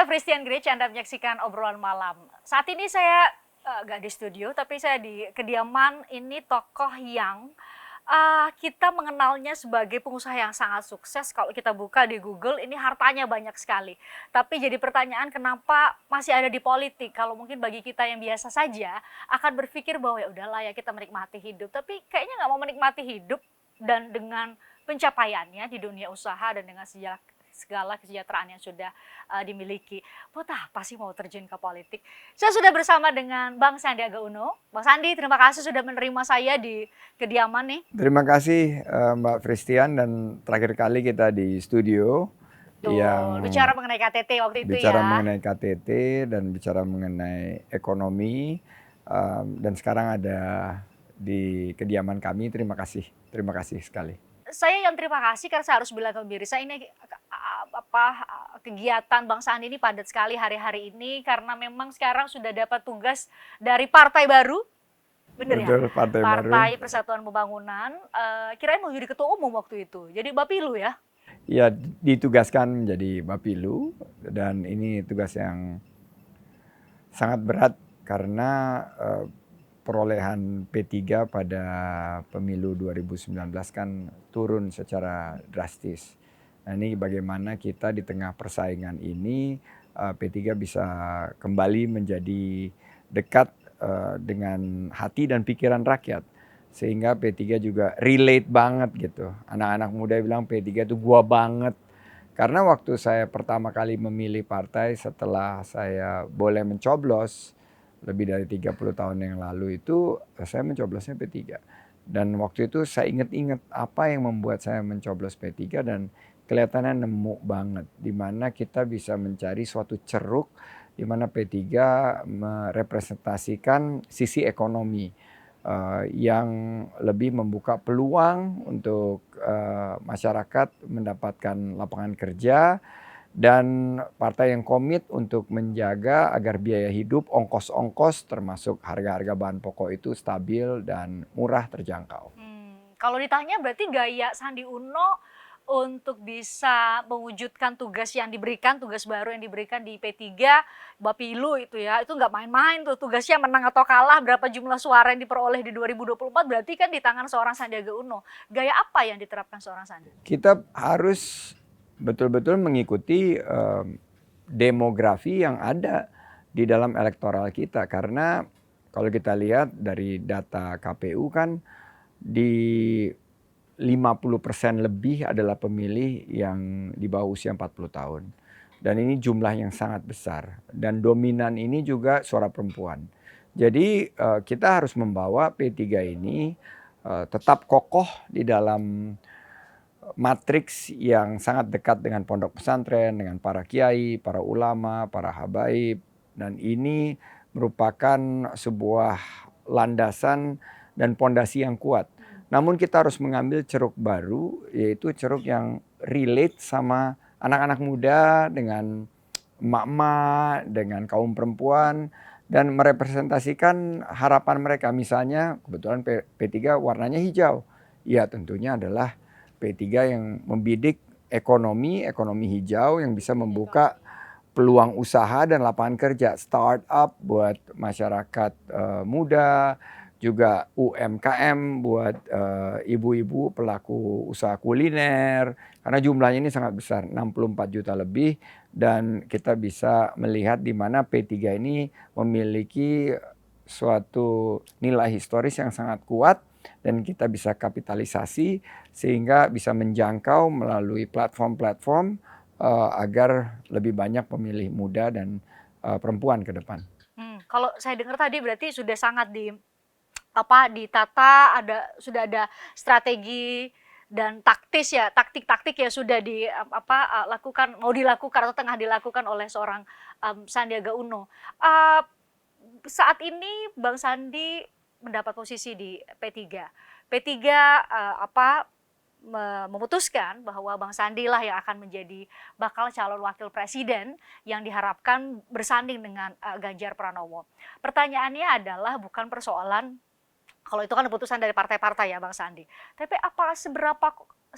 Christian Grich, Anda menyaksikan obrolan malam. Saat ini saya nggak di studio, tapi saya di kediaman ini tokoh yang kita mengenalnya sebagai pengusaha yang sangat sukses. Kalau kita buka di Google, ini hartanya banyak sekali. Tapi jadi pertanyaan kenapa masih ada di politik? Kalau mungkin bagi kita yang biasa saja akan berpikir bahwa ya udahlah ya kita menikmati hidup. Tapi kayaknya nggak mau menikmati hidup dan dengan pencapaiannya di dunia usaha dan dengan segala kesejahteraan yang sudah dimiliki. Buat apa sih mau terjun ke politik? Saya sudah bersama dengan Bang Sandiaga Uno. Bang Sandi, terima kasih sudah menerima saya di kediaman nih. Terima kasih Mbak Christian, dan terakhir kali kita di studio yang Bicara mengenai KTT waktu itu bicara ya. mengenai KTT dan bicara mengenai ekonomi, dan sekarang ada di kediaman kami. Terima kasih sekali. Saya yang terima kasih karena saya harus bilang ke Mirsa ini kegiatan Bang Sandi ini padat sekali hari-hari ini karena memang sekarang sudah dapat tugas dari partai baru. Bener Betul, ya? partai baru. Partai Persatuan Pembangunan. Kirain mau jadi ketua umum waktu itu. Jadi Bapilu ya? Ya, ditugaskan menjadi Bapilu, dan ini tugas yang sangat berat karena perolehan P3 pada pemilu 2019 kan turun secara drastis. Nah, ini bagaimana kita di tengah persaingan ini P3 bisa kembali menjadi dekat dengan hati dan pikiran rakyat. Sehingga P3 juga relate banget gitu. Anak-anak muda bilang P3 itu gua banget. Karena waktu saya pertama kali memilih partai setelah saya boleh mencoblos, lebih dari 30 tahun yang lalu itu saya mencoblosnya P3. Dan waktu itu saya ingat-ingat apa yang membuat saya mencoblos P3, dan kelihatannya nemu banget di mana kita bisa mencari suatu ceruk di mana P3 merepresentasikan sisi ekonomi yang lebih membuka peluang untuk masyarakat mendapatkan lapangan kerja, dan partai yang komit untuk menjaga agar biaya hidup, ongkos-ongkos termasuk harga-harga bahan pokok itu stabil dan murah terjangkau. Kalau ditanya berarti gaya Sandi Uno untuk bisa mewujudkan tugas baru yang diberikan di P3, Bapilu itu ya, itu nggak main-main tuh tugasnya, menang atau kalah, berapa jumlah suara yang diperoleh di 2024 berarti kan di tangan seorang Sandiaga Uno. Gaya apa yang diterapkan seorang Sandi? Kita harus betul-betul mengikuti demografi yang ada di dalam elektoral kita, karena kalau kita lihat dari data KPU kan di 50% lebih adalah pemilih yang di bawah usia 40 tahun. Dan ini jumlah yang sangat besar. Dan dominan ini juga suara perempuan. Jadi kita harus membawa P3 ini tetap kokoh di dalam matriks yang sangat dekat dengan pondok pesantren, dengan para kiai, para ulama, para habaib. Dan ini merupakan sebuah landasan dan pondasi yang kuat. Namun kita harus mengambil ceruk baru, yaitu ceruk yang relate sama anak-anak muda, dengan emak-emak, dengan kaum perempuan, dan merepresentasikan harapan mereka. Misalnya kebetulan P3 warnanya hijau. Ya, tentunya adalah P3 yang membidik ekonomi hijau yang bisa membuka peluang usaha dan lapangan kerja, startup buat masyarakat muda, juga UMKM buat ibu-ibu pelaku usaha kuliner, karena jumlahnya ini sangat besar, 64 juta lebih, dan kita bisa melihat di mana P3 ini memiliki suatu nilai historis yang sangat kuat, dan kita bisa kapitalisasi sehingga bisa menjangkau melalui platform-platform agar lebih banyak pemilih muda dan perempuan ke depan. Kalau saya dengar tadi berarti sudah sangat ditata, sudah ada strategi dan taktik-taktik ya sudah mau dilakukan atau tengah dilakukan oleh seorang Sandiaga Uno. Saat ini Bang Sandi mendapat posisi di P3. P3 memutuskan bahwa Bang Sandi lah yang akan menjadi bakal calon wakil presiden yang diharapkan bersanding dengan Ganjar Pranowo. Pertanyaannya adalah bukan persoalan, kalau itu kan keputusan dari partai-partai ya Bang Sandi, tapi apa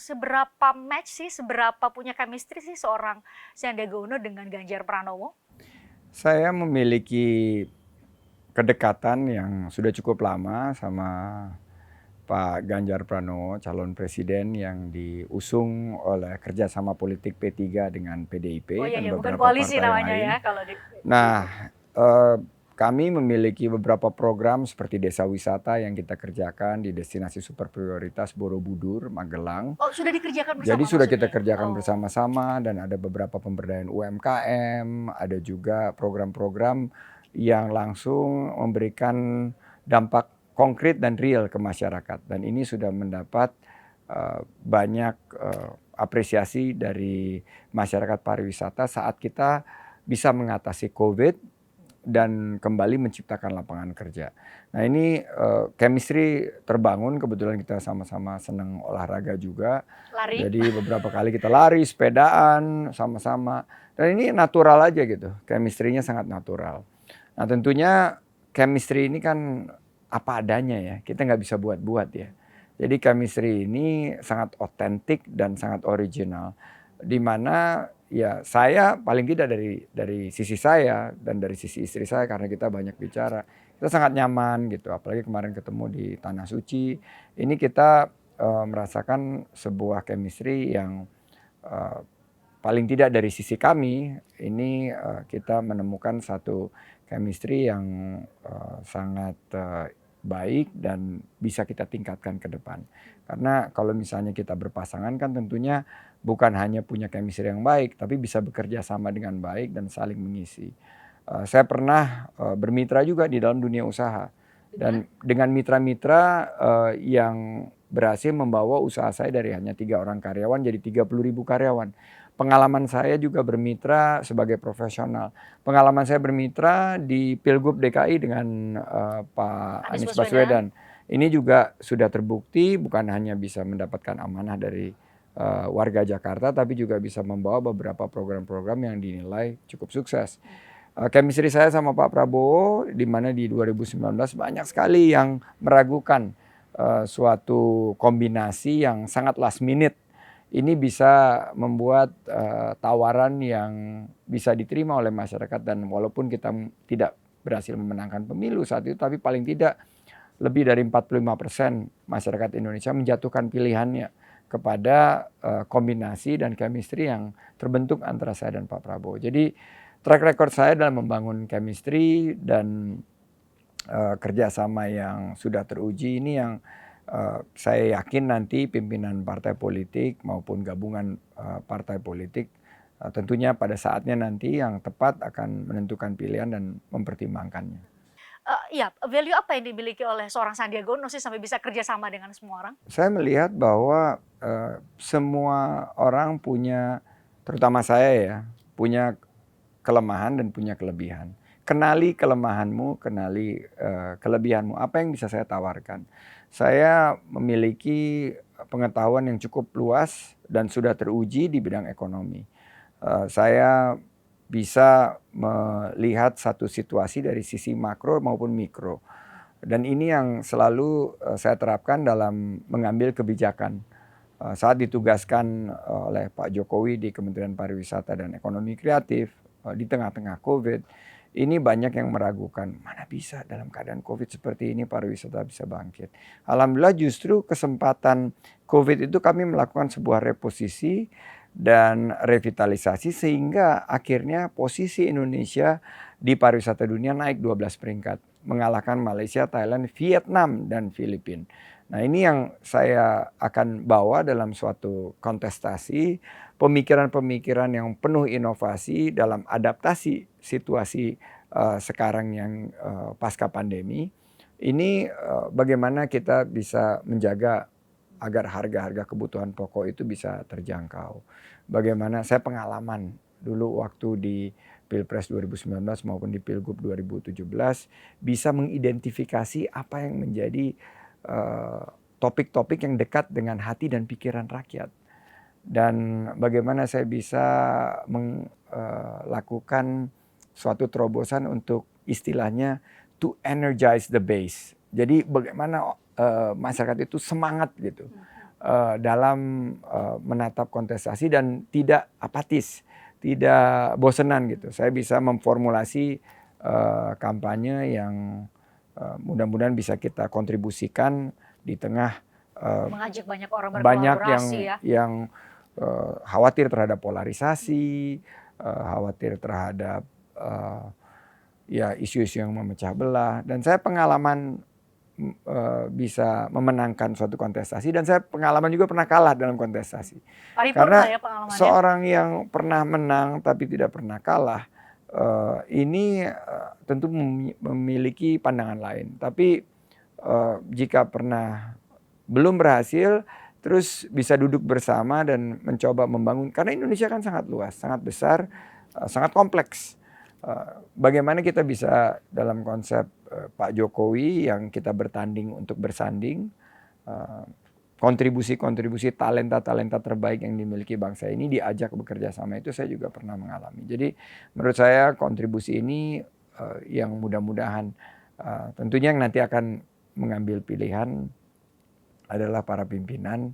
seberapa match sih, seberapa punya chemistry sih seorang Sandiaga Uno dengan Ganjar Pranowo? Saya memiliki kedekatan yang sudah cukup lama sama Pak Ganjar Pranowo, calon presiden yang diusung oleh kerjasama politik P3 dengan Oh PDIP iya dan ya, bukan beberapa koalisi partai yang namanya lain. ya kalau di Nah, eh, kami memiliki beberapa program seperti desa wisata yang kita kerjakan di destinasi super prioritas Borobudur, Magelang. Oh, sudah dikerjakan Jadi bersama sudah kita maksudnya? kerjakan Oh, bersama-sama dan ada beberapa pemberdayaan UMKM, ada juga program-program yang langsung memberikan dampak konkret dan real ke masyarakat. Dan ini sudah mendapat banyak apresiasi dari masyarakat pariwisata saat kita bisa mengatasi COVID dan kembali menciptakan lapangan kerja. Nah ini chemistry terbangun, kebetulan kita sama-sama senang olahraga juga. lari. Jadi beberapa kali kita lari, sepedaan sama-sama. Dan ini natural aja gitu, chemistry-nya sangat natural. Nah tentunya chemistry ini kan apa adanya ya, kita nggak bisa buat-buat ya. Jadi chemistry ini sangat otentik dan sangat original. Di mana ya saya paling tidak dari sisi saya dan dari sisi istri saya karena kita banyak bicara, kita sangat nyaman gitu. Apalagi kemarin ketemu di Tanah Suci, ini kita merasakan sebuah chemistry yang paling tidak dari sisi kami ini kita menemukan satu chemistry yang sangat baik dan bisa kita tingkatkan ke depan. Karena kalau misalnya kita berpasangan kan tentunya bukan hanya punya chemistry yang baik, tapi bisa bekerja sama dengan baik dan saling mengisi. Saya pernah bermitra juga di dalam dunia usaha. Dan dengan mitra-mitra yang berhasil membawa usaha saya dari hanya 3 orang karyawan jadi 30.000 karyawan. Pengalaman saya juga bermitra sebagai profesional. Pengalaman saya bermitra di Pilgub DKI dengan Pak Anies Baswedan. Ini juga sudah terbukti bukan hanya bisa mendapatkan amanah dari warga Jakarta, tapi juga bisa membawa beberapa program-program yang dinilai cukup sukses. Chemistry saya sama Pak Prabowo, di mana di 2019 banyak sekali yang meragukan suatu kombinasi yang sangat last minute. Ini bisa membuat tawaran yang bisa diterima oleh masyarakat dan walaupun kita tidak berhasil memenangkan pemilu saat itu, tapi paling tidak lebih dari 45% masyarakat Indonesia menjatuhkan pilihannya kepada kombinasi dan chemistry yang terbentuk antara saya dan Pak Prabowo. Jadi track record saya dalam membangun chemistry dan kerjasama yang sudah teruji ini yang saya yakin nanti pimpinan partai politik maupun gabungan partai politik tentunya pada saatnya nanti yang tepat akan menentukan pilihan dan mempertimbangkannya. Iya, value apa yang dimiliki oleh seorang Sandiaga Uno sih sampai bisa kerjasama dengan semua orang? Saya melihat bahwa semua orang punya, terutama saya ya, punya kelemahan dan punya kelebihan. Kenali kelemahanmu, kenali kelebihanmu. Apa yang bisa saya tawarkan? Saya memiliki pengetahuan yang cukup luas dan sudah teruji di bidang ekonomi. Saya bisa melihat satu situasi dari sisi makro maupun mikro. Dan ini yang selalu saya terapkan dalam mengambil kebijakan. Saat ditugaskan oleh Pak Jokowi di Kementerian Pariwisata dan Ekonomi Kreatif di tengah-tengah COVID, ini banyak yang meragukan, mana bisa dalam keadaan COVID seperti ini pariwisata bisa bangkit. Alhamdulillah justru kesempatan COVID itu kami melakukan sebuah reposisi dan revitalisasi sehingga akhirnya posisi Indonesia di pariwisata dunia naik 12 peringkat. Mengalahkan Malaysia, Thailand, Vietnam, dan Filipina. Nah ini yang saya akan bawa dalam suatu kontestasi, pemikiran-pemikiran yang penuh inovasi dalam adaptasi situasi sekarang yang pasca pandemi. Ini bagaimana kita bisa menjaga agar harga-harga kebutuhan pokok itu bisa terjangkau. Bagaimana saya pengalaman dulu waktu di Pilpres 2019 maupun di Pilgub 2017 bisa mengidentifikasi apa yang menjadi topik-topik yang dekat dengan hati dan pikiran rakyat. Dan bagaimana saya bisa melakukan suatu terobosan untuk istilahnya to energize the base. Jadi bagaimana masyarakat itu semangat gitu. dalam menatap kontestasi dan tidak apatis, tidak bosenan gitu. Saya bisa memformulasi kampanye yang mudah-mudahan bisa kita kontribusikan di tengah Mengajak banyak orang banyak berkolaborasi ya. yang khawatir terhadap polarisasi, khawatir terhadap ya isu-isu yang memecah belah. Dan saya pengalaman bisa memenangkan suatu kontestasi dan saya pengalaman juga pernah kalah dalam kontestasi. Paripurna Karena ya pengalamannya. seorang yang pernah menang tapi tidak pernah kalah ini tentu memiliki pandangan lain. Tapi jika pernah belum berhasil, terus bisa duduk bersama dan mencoba membangun. Karena Indonesia kan sangat luas, sangat besar, sangat kompleks. Bagaimana kita bisa dalam konsep Pak Jokowi yang kita bertanding untuk bersanding, kontribusi-kontribusi talenta-talenta terbaik yang dimiliki bangsa ini diajak bekerja sama, itu saya juga pernah mengalami. Jadi menurut saya kontribusi ini yang mudah-mudahan tentunya yang nanti akan mengambil pilihan adalah para pimpinan,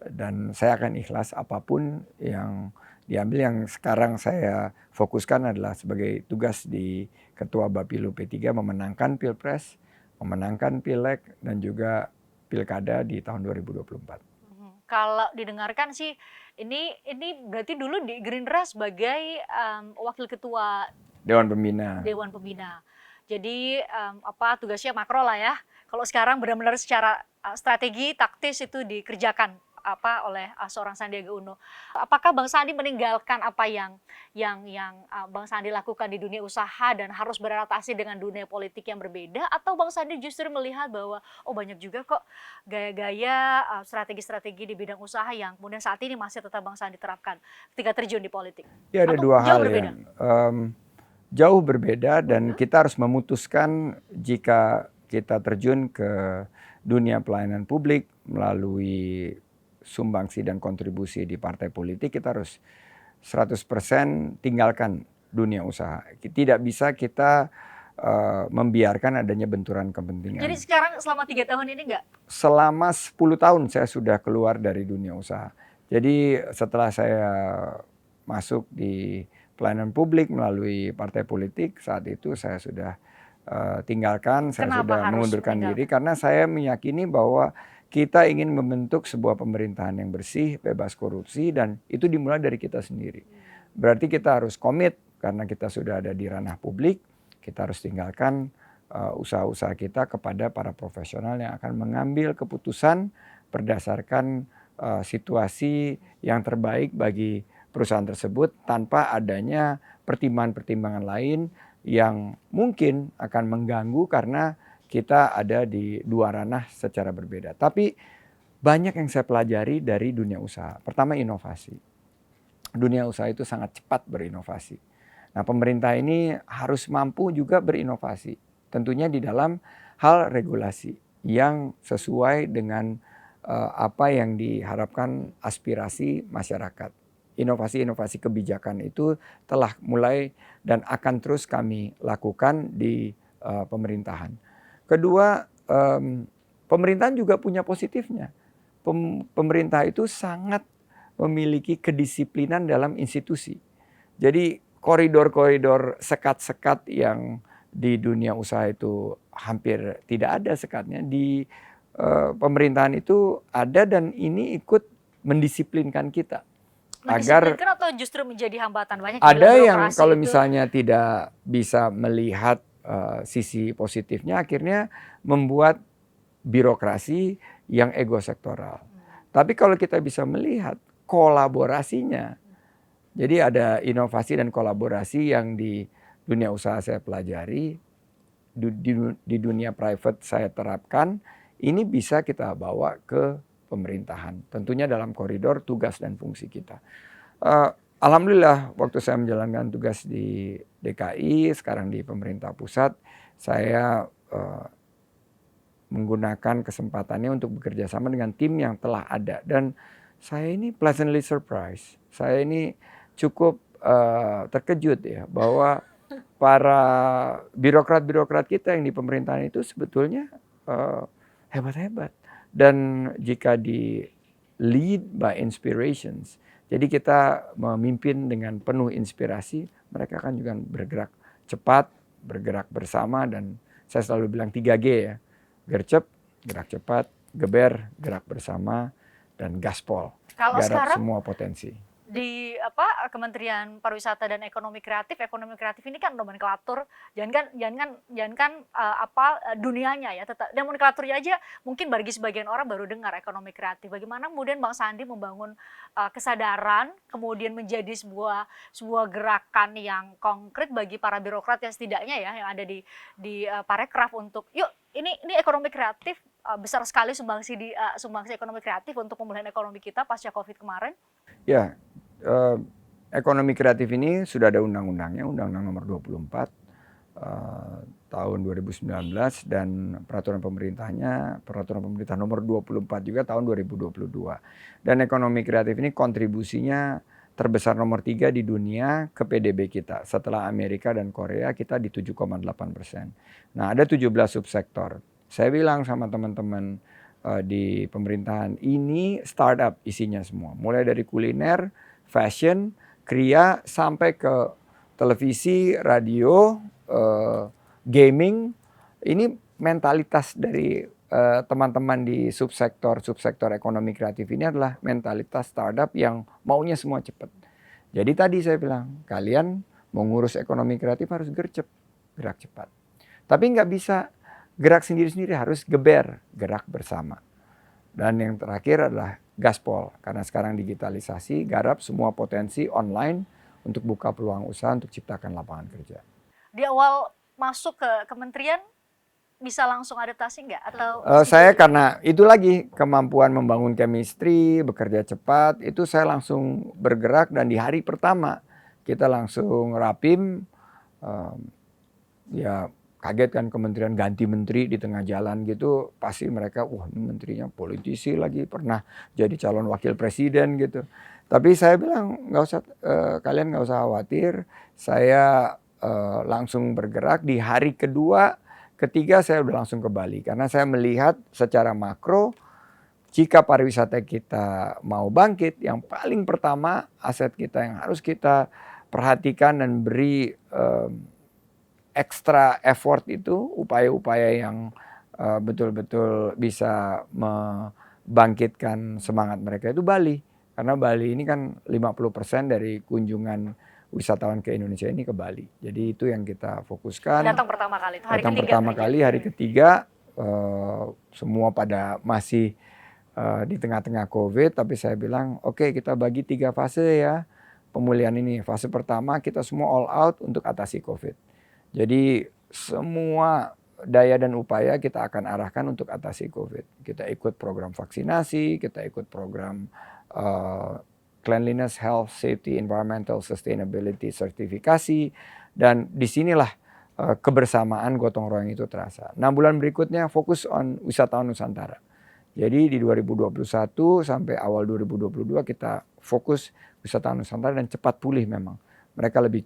dan saya akan ikhlas apapun yang diambil. Yang sekarang saya fokuskan adalah sebagai tugas di Ketua Bapilu P3 memenangkan Pilpres, memenangkan Pileg, dan juga Pilkada di tahun 2024. Kalau didengarkan sih ini berarti dulu di Gerindra sebagai wakil ketua Dewan Pembina. Jadi tugasnya makro lah ya. Kalau sekarang benar-benar secara strategi taktis itu dikerjakan oleh seorang Sandiaga Uno. Apakah Bang Sandi meninggalkan apa yang Bang Sandi lakukan di dunia usaha dan harus beradaptasi dengan dunia politik yang berbeda, atau Bang Sandi justru melihat bahwa banyak juga kok gaya-gaya strategi-strategi di bidang usaha yang kemudian saat ini masih tetap Bang Sandi terapkan ketika terjun di politik? Ya, ada Atau dua hal berbeda? yang jauh berbeda, dan kita harus memutuskan jika kita terjun ke dunia pelayanan publik melalui sumbangsi dan kontribusi di partai politik, kita harus 100% tinggalkan dunia usaha. Tidak bisa kita membiarkan adanya benturan kepentingan. Jadi sekarang selama 3 tahun ini enggak? Selama 10 tahun saya sudah keluar dari dunia usaha. Jadi setelah saya masuk di pelayanan publik melalui partai politik, saat itu saya sudah tinggalkan, saya sudah mengundurkan diri karena saya meyakini bahwa kita ingin membentuk sebuah pemerintahan yang bersih, bebas korupsi, dan itu dimulai dari kita sendiri. Berarti kita harus komit karena kita sudah ada di ranah publik, kita harus tinggalkan usaha-usaha kita kepada para profesional yang akan mengambil keputusan berdasarkan situasi yang terbaik bagi perusahaan tersebut tanpa adanya pertimbangan-pertimbangan lain yang mungkin akan mengganggu karena kita ada di dua ranah secara berbeda. Tapi banyak yang saya pelajari dari dunia usaha. Pertama, inovasi. Dunia usaha itu sangat cepat berinovasi. Nah, pemerintah ini harus mampu juga berinovasi. Tentunya di dalam hal regulasi yang sesuai dengan apa yang diharapkan aspirasi masyarakat. Inovasi-inovasi kebijakan itu telah mulai dan akan terus kami lakukan di pemerintahan. Kedua, pemerintahan juga punya positifnya. Pemerintah itu sangat memiliki kedisiplinan dalam institusi. Jadi koridor-koridor sekat-sekat yang di dunia usaha itu hampir tidak ada sekatnya, di pemerintahan itu ada, dan ini ikut mendisiplinkan kita. Agar atau justru menjadi hambatan? Banyak ada yang kalau misalnya tidak bisa melihat sisi positifnya, akhirnya membuat birokrasi yang ego sektoral. Tapi kalau kita bisa melihat kolaborasinya, jadi ada inovasi dan kolaborasi yang di dunia usaha saya pelajari, di dunia private saya terapkan, ini bisa kita bawa ke pemerintahan. Tentunya dalam koridor tugas dan fungsi kita. Alhamdulillah waktu saya menjalankan tugas di DKI, sekarang di pemerintah pusat, saya menggunakan kesempatannya untuk bekerja sama dengan tim yang telah ada. Dan saya ini pleasantly surprised. Saya ini cukup terkejut ya bahwa para birokrat-birokrat kita yang di pemerintahan itu sebetulnya hebat-hebat. Dan jika lead by inspirations. Jadi kita memimpin dengan penuh inspirasi, mereka kan juga bergerak cepat, bergerak bersama, dan saya selalu bilang 3G ya. Gercep, gerak cepat, geber, gerak bersama, dan gaspol. Kalau Garap sekarang semua potensi. di Kementerian Pariwisata dan Ekonomi Kreatif ini kan nomenklatur, jangankan dunianya ya, tetap nomenklaturnya aja mungkin bagi sebagian orang baru dengar ekonomi kreatif. Bagaimana kemudian Bang Sandi membangun kesadaran, kemudian menjadi sebuah gerakan yang konkret bagi para birokrat yang setidaknya ya yang ada di Parekraf untuk yuk ini ekonomi kreatif, besar sekali sumbangsi ekonomi kreatif untuk pemulihan ekonomi kita pasca Covid kemarin. Ya, ekonomi kreatif ini sudah ada undang-undangnya, Undang-Undang Nomor 24 tahun 2019, dan peraturan pemerintah Nomor 24 juga tahun 2022. Dan ekonomi kreatif ini kontribusinya terbesar nomor 3 di dunia ke PDB kita. Setelah Amerika dan Korea, kita di 7,8%. Nah, ada 17 subsektor. Saya bilang sama teman-teman di pemerintahan, ini startup isinya semua. Mulai dari kuliner, fashion, kria, sampai ke televisi, radio, gaming. Ini mentalitas dari teman-teman di subsektor ekonomi kreatif ini adalah mentalitas startup yang maunya semua cepat. Jadi tadi saya bilang, kalian mau ngurus ekonomi kreatif harus gercep, gerak cepat. Tapi nggak bisa gerak sendiri-sendiri, harus geber, gerak bersama. Dan yang terakhir adalah gaspol, karena sekarang digitalisasi, garap semua potensi online untuk buka peluang usaha untuk ciptakan lapangan kerja. Di awal masuk ke kementerian bisa langsung adaptasi nggak? Atau saya karena itu lagi kemampuan membangun chemistry, bekerja cepat, itu saya langsung bergerak, dan di hari pertama kita langsung rapim, ya kaget kan kementerian ganti menteri di tengah jalan gitu, pasti mereka, wah ini menterinya politisi lagi, pernah jadi calon wakil presiden gitu. Tapi saya bilang nggak usah, kalian nggak usah khawatir, saya langsung bergerak. Di hari kedua, ketiga saya udah langsung ke Bali, karena saya melihat secara makro, jika pariwisata kita mau bangkit, yang paling pertama aset kita yang harus kita perhatikan dan beri extra effort itu, upaya-upaya yang betul-betul bisa membangkitkan semangat mereka, itu Bali. Karena Bali ini kan 50% dari kunjungan wisatawan ke Indonesia ini ke Bali. Jadi itu yang kita fokuskan. datang pertama kali, itu hari Datang ketiga. pertama kali, hari ketiga, semua pada masih di tengah-tengah COVID, tapi saya bilang, oke, kita bagi 3 fase ya pemulihan ini. Fase pertama kita semua all out untuk atasi COVID. Jadi semua daya dan upaya kita akan arahkan untuk atasi COVID. Kita ikut program vaksinasi, kita ikut program cleanliness, health, safety, environmental, sustainability, sertifikasi, dan disinilah kebersamaan gotong royong itu terasa. 6 bulan berikutnya fokus on wisatawan Nusantara. Jadi di 2021 sampai awal 2022 kita fokus wisatawan Nusantara, dan cepat pulih memang. Mereka lebih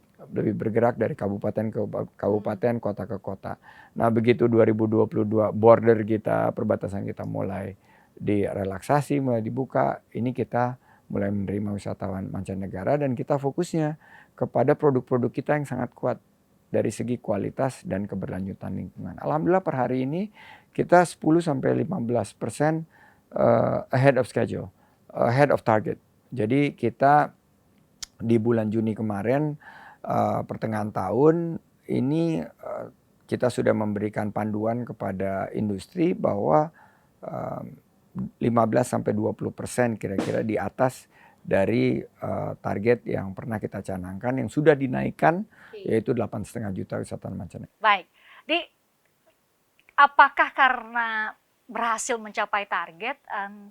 bergerak dari kabupaten ke kabupaten, kota ke kota. Nah begitu 2022 border kita, perbatasan kita mulai direlaksasi, mulai dibuka, ini kita mulai menerima wisatawan mancanegara, dan kita fokusnya kepada produk-produk kita yang sangat kuat dari segi kualitas dan keberlanjutan lingkungan. Alhamdulillah per hari ini kita 10-15% ahead of schedule, ahead of target. Jadi kita di bulan Juni kemarin, pertengahan tahun ini, kita sudah memberikan panduan kepada industri bahwa 15-20% kira-kira di atas dari target yang pernah kita canangkan, yang sudah dinaikkan, yaitu 8,5 juta wisatawan mancanegara. Baik, apakah karena berhasil mencapai target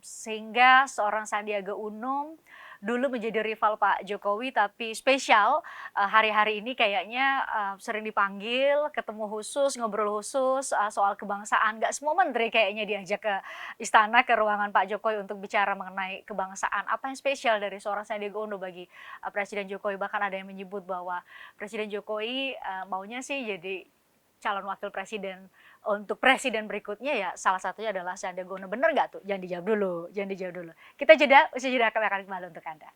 sehingga seorang Sandiaga Uno dulu menjadi rival Pak Jokowi, tapi spesial hari-hari ini kayaknya sering dipanggil, ketemu khusus, ngobrol khusus soal kebangsaan. Gak semua menteri kayaknya diajak ke istana, ke ruangan Pak Jokowi untuk bicara mengenai kebangsaan. Apa yang spesial dari seorang Sandiaga Uno bagi Presiden Jokowi? Bahkan ada yang menyebut bahwa Presiden Jokowi maunya sih jadi calon wakil presiden untuk presiden berikutnya ya salah satunya adalah Sandiaga Uno. Bener nggak tuh? Jangan dijawab dulu, jangan dijawab dulu. Kita jeda, usaha jeda kami akan kembali untuk Anda.